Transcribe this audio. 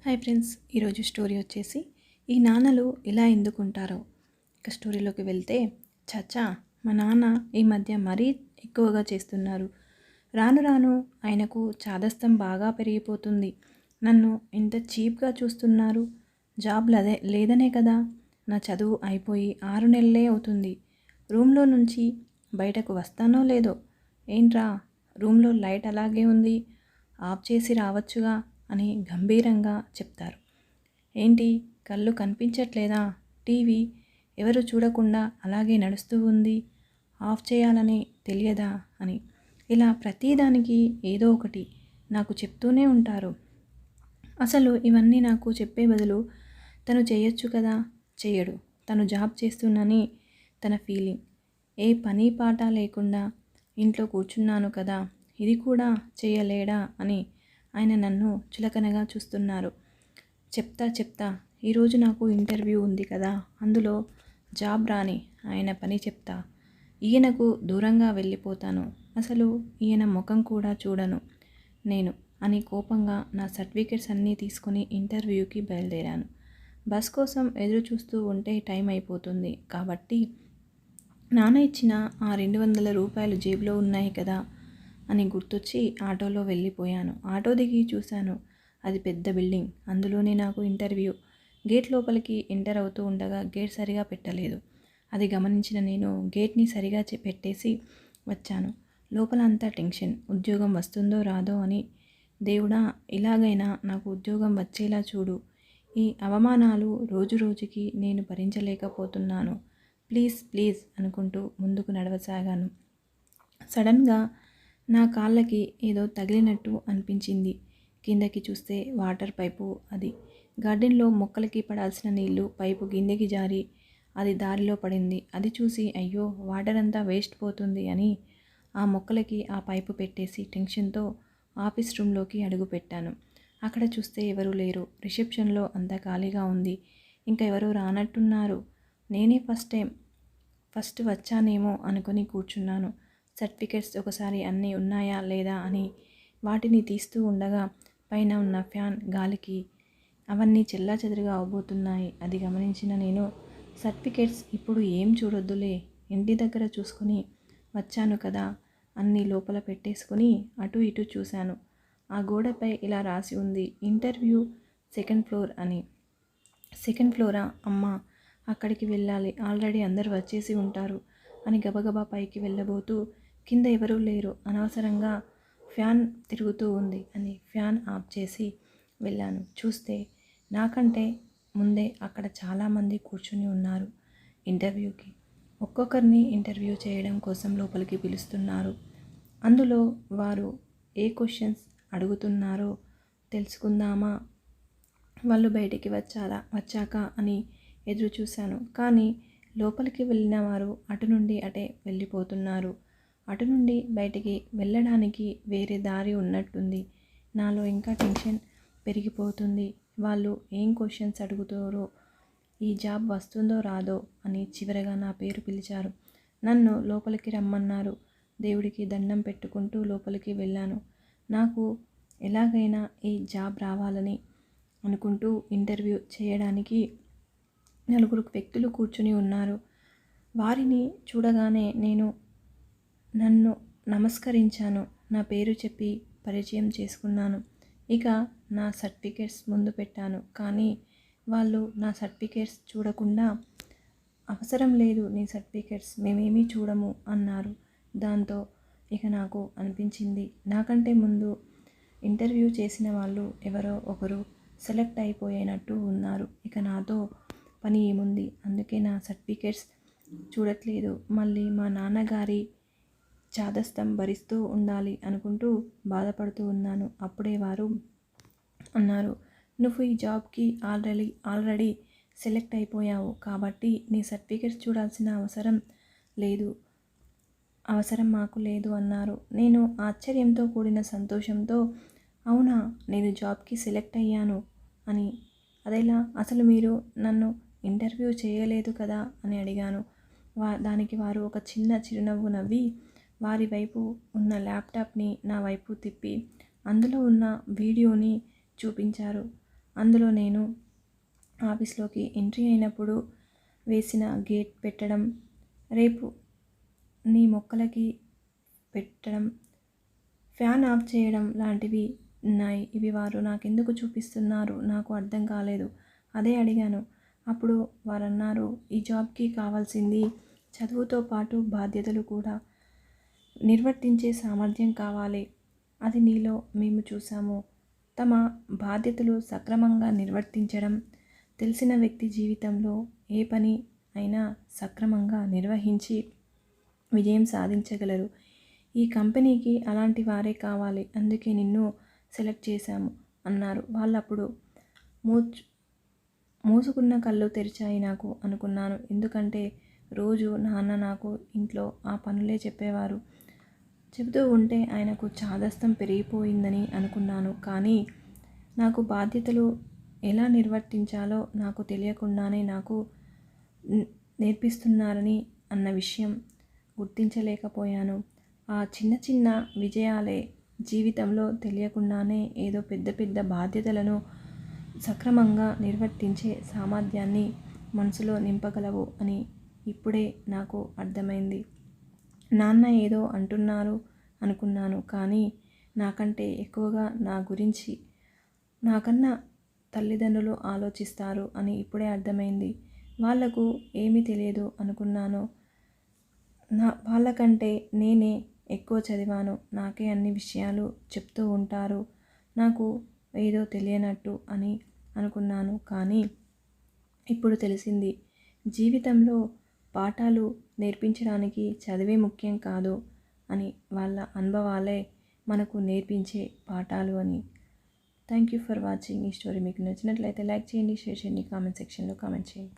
Hi friends, ఈరోజు story వచ్చేసి ఈ నాన్నలు ఇలా ఎందుకుంటారో. ఇక స్టోరీలోకి వెళ్తే, చాచా మా నాన్న ఈ మధ్య మరీ ఎక్కువగా చేస్తున్నారు. రాను రాను ఆయనకు చాదస్తం బాగా పెరిగిపోతుంది. నన్ను ఇంత చీప్గా చూస్తున్నారు. జాబ్ లేదనే కదా నా చదువు అయిపోయి 6 నెలలే అవుతుంది. రూమ్లో నుంచి బయటకు వస్తానో లేదో. ఏంట్రా, రూమ్లో లైట్ అలాగే ఉంది, ఆఫ్ చేసి రావచ్చుగా అని గంభీరంగా చెప్తారు. ఏంటి, కళ్ళు కనిపించట్లేదా? టీవీ ఎవరు చూడకుండా అలాగే నడుస్తూ ఉంది, ఆఫ్ చేయాలని తెలియదా అని ఇలా ప్రతిదానికి ఏదో ఒకటి నాకు చెప్తూనే ఉంటారు. అసలు ఇవన్నీ నాకు చెప్పే బదులు తను చేయొచ్చు కదా. చేయడు. తను జాబ్ చేస్తున్నని తన ఫీలింగ్. ఏ పని పాట లేకుండా ఇంట్లో కూర్చున్నాను కదా, ఇది కూడా చేయలేడా అని ఆయన నన్ను చులకనగా చూస్తున్నారు. చెప్తా ఈరోజు నాకు ఇంటర్వ్యూ ఉంది కదా, అందులో జాబ్ రాని ఆయన పని చెప్తా. ఈయనకు దూరంగా వెళ్ళిపోతాను. అసలు ఈయన ముఖం కూడా చూడను నేను అని కోపంగా నా సర్టిఫికెట్స్ అన్నీ తీసుకుని ఇంటర్వ్యూకి బయలుదేరాను. బస్ కోసం ఎదురు చూస్తూ ఉంటే టైం అయిపోతుంది కాబట్టి నాన్న ఇచ్చిన ఆ 200 రూపాయలు జేబులో ఉన్నాయి కదా అని గుర్తొచ్చి ఆటోలో వెళ్ళిపోయాను. ఆటో దిగి చూశాను, అది పెద్ద బిల్డింగ్. అందులోనే నాకు ఇంటర్వ్యూ. గేట్ లోపలికి ఎంటర్ అవుతూ ఉండగా గేట్ సరిగా పెట్టలేదు. అది గమనించిన నేను గేట్ని సరిగా పెట్టేసి వచ్చాను. లోపల అంతా టెన్షన్. ఉద్యోగం వస్తుందో రాదో అని. దేవుడా, ఇలాగైనా నాకు ఉద్యోగం వచ్చేలా చూడు. ఈ అవమానాలు రోజు రోజుకి నేను భరించలేకపోతున్నాను. ప్లీజ్ ప్లీజ్ అనుకుంటూ ముందుకు నడవసాగాను. సడన్గా నా కాళ్ళకి ఏదో తగిలినట్టు అనిపించింది. కిందకి చూస్తే వాటర్ పైపు. అది గార్డెన్లో మొక్కలకి పడాల్సిన నీళ్లు పైపు కిందకి జారి అది దారిలో పడింది. అది చూసి అయ్యో, వాటర్ అంతా వేస్ట్ పోతుంది అని ఆ మొక్కలకి ఆ పైపు పెట్టేసి టెన్షన్తో ఆఫీస్ రూమ్లోకి అడుగుపెట్టాను. అక్కడ చూస్తే ఎవరూ లేరు. రిసెప్షన్లో అంతా ఖాళీగా ఉంది. ఇంకా ఎవరూ రానట్టున్నారు. నేనే ఫస్ట్ వచ్చానేమో అనుకుని కూర్చున్నాను. సర్టిఫికెట్స్ ఒకసారి అన్నీ ఉన్నాయా లేదా అని వాటిని తీస్తూ ఉండగా పైన ఉన్న ఫ్యాన్ గాలికి అవన్నీ చెల్లాచెదురుగా అవబోతున్నాయి. అది గమనించిన నేను సర్టిఫికెట్స్ ఇప్పుడు ఏం చూడొద్దులే, ఇంటి దగ్గర చూసుకుని వచ్చాను కదా అన్నీ లోపల పెట్టేసుకుని అటు ఇటు చూశాను. ఆ గోడపై ఇలా రాసి ఉంది, ఇంటర్వ్యూ 2nd ఫ్లోర్ అని. 2nd flora? అమ్మా, అక్కడికి వెళ్ళాలి, ఆల్రెడీ అందరూ వచ్చేసి ఉంటారు అని గబగబా పైకి వెళ్ళబోతూ కింద ఎవరూ లేరు, అనవసరంగా ఫ్యాన్ తిరుగుతూ ఉంది అని ఫ్యాన్ ఆఫ్ చేసి వెళ్ళాను. చూస్తే నాకంటే ముందే అక్కడ చాలామంది కూర్చుని ఉన్నారు. ఇంటర్వ్యూకి ఒక్కొక్కరిని ఇంటర్వ్యూ చేయడం కోసం లోపలికి పిలుస్తున్నారు. అందులో వారు ఏ క్వశ్చన్స్ అడుగుతున్నారో తెలుసుకుందామా, వాళ్ళు బయటికి వచ్చాక అని ఎదురు చూశాను. కానీ లోపలికి వెళ్ళిన వారు అటు నుండి అటే వెళ్ళిపోతున్నారు. అటు నుండి బయటికి వెళ్ళడానికి వేరే దారి ఉన్నట్టుంది. నాలో ఇంకా టెన్షన్ పెరిగిపోతుంది. వాళ్ళు ఏం క్వశ్చన్స్ అడుగుతారో, ఈ జాబ్ వస్తుందో రాదో అని చివరగా నా పేరు పిలిచారు. నన్ను లోపలికి రమ్మన్నారు. దేవుడికి దండం పెట్టుకుంటూ లోపలికి వెళ్ళాను. నాకు ఎలాగైనా ఈ జాబ్ రావాలని అనుకుంటూ ఇంటర్వ్యూ చేయడానికి 4 వ్యక్తులు కూర్చుని ఉన్నారు. వారిని చూడగానే నేను నన్ను నమస్కరించాను. నా పేరు చెప్పి పరిచయం చేసుకున్నాను. ఇక నా సర్టిఫికెట్స్ ముందు పెట్టాను. కానీ వాళ్ళు నా సర్టిఫికెట్స్ చూడకుండా, అవసరం లేదు నీ సర్టిఫికెట్స్, మేమేమీ చూడము అన్నారు. దాంతో ఇక నాకు అనిపించింది, నాకంటే ముందు ఇంటర్వ్యూ చేసిన వాళ్ళు ఎవరో ఒకరు సెలెక్ట్ అయిపోయినట్టు ఉన్నారు. ఇక నాతో పని ఏముంది, అందుకే నా సర్టిఫికెట్స్ చూడట్లేదు. మళ్ళీ మా నాన్నగారి చాదస్తం భరిస్తూ ఉండాలి అనుకుంటూ బాధపడుతూ ఉన్నాను. అప్పుడే వారు అన్నారు, నువ్వు ఈ జాబ్కి ఆల్రెడీ సెలెక్ట్ అయిపోయావు కాబట్టి నీ సర్టిఫికెట్స్ చూడాల్సిన అవసరం మాకు లేదు అన్నారు. నేను ఆశ్చర్యంతో కూడిన సంతోషంతో, అవునా, నేను జాబ్కి సెలెక్ట్ అయ్యాను అని, అదెలా, అసలు మీరు నన్ను ఇంటర్వ్యూ చేయలేదు కదా అని అడిగాను. దానికి వారు ఒక చిన్న చిరునవ్వు నవ్వి వారి వైపు ఉన్న ల్యాప్టాప్ని నా వైపు తిప్పి అందులో ఉన్న వీడియోని చూపించారు. అందులో నేను ఆఫీస్లోకి ఎంట్రీ అయినప్పుడు వేసిన గేట్ పెట్టడం, రేపు నీ మొక్కలకి పెట్టడం, ఫ్యాన్ ఆఫ్ చేయడం లాంటివి ఉన్నాయి. ఇవి వారు నాకెందుకు చూపిస్తున్నారు నాకు అర్థం కాలేదు. అదే అడిగాను. అప్పుడు వారన్నారు, ఈ జాబ్కి కావాల్సింది చదువుతో పాటు బాధ్యతలు కూడా నిర్వర్తించే సామర్థ్యం కావాలి. అది నీలో మేము చూసాము. తమ బాధ్యతలు సక్రమంగా నిర్వర్తించడం తెలిసిన వ్యక్తి జీవితంలో ఏ పని అయినా సక్రమంగా నిర్వహించి విజయం సాధించగలరు. ఈ కంపెనీకి అలాంటి వారే కావాలి. అందుకే నిన్ను సెలెక్ట్ చేశాము అన్నారు. వాళ్ళప్పుడు మూసుకున్న కళ్ళు తెరిచాయి నాకు అనుకున్నాను. ఎందుకంటే రోజు నాన్న నాకు ఇంట్లో ఆ పనులే చెప్పేవారు. చెబుతూ ఉంటే ఆయనకు చాదస్తం పెరిగిపోయిందని అనుకున్నాను. కానీ నాకు బాధ్యతలు ఎలా నిర్వర్తించాలో నాకు తెలియకుండానే నాకు నేర్పిస్తున్నారని అన్న విషయం గుర్తించలేకపోయాను. ఆ చిన్న చిన్న విజయాలే జీవితంలో తెలియకుండానే ఏదో పెద్ద పెద్ద బాధ్యతలను సక్రమంగా నిర్వర్తించే సామర్థ్యాన్ని మనసులో నింపగలవు అని ఇప్పుడే నాకు అర్థమైంది. నాన్న ఏదో అంటున్నారు అనుకున్నాను. కానీ నాకంటే ఎక్కువగా నా గురించి నాకన్నా తల్లిదండ్రులు ఆలోచిస్తారు అని ఇప్పుడే అర్థమైంది. వాళ్లకు ఏమీ తెలియదు అనుకున్నాను. వాళ్ళకంటే నేనే ఎక్కువ చదివాను. నాకే అన్ని విషయాలు చెప్తూ ఉంటారు. నాకు ఏదో తెలియనట్టు అని అనుకున్నాను. కానీ ఇప్పుడు తెలిసింది, జీవితంలో పాఠాలు నేర్పించడానికి చదివే ముఖ్యం కాదు అని, వాళ్ళ అనుభవాలే మనకు నేర్పించే పాఠాలు అని. Thank you for watching. ఈ స్టోరీ మీకు నచ్చినట్లయితే లైక్ చేయండి, షేర్ చేయండి, కామెంట్ సెక్షన్లో కామెంట్ చేయండి.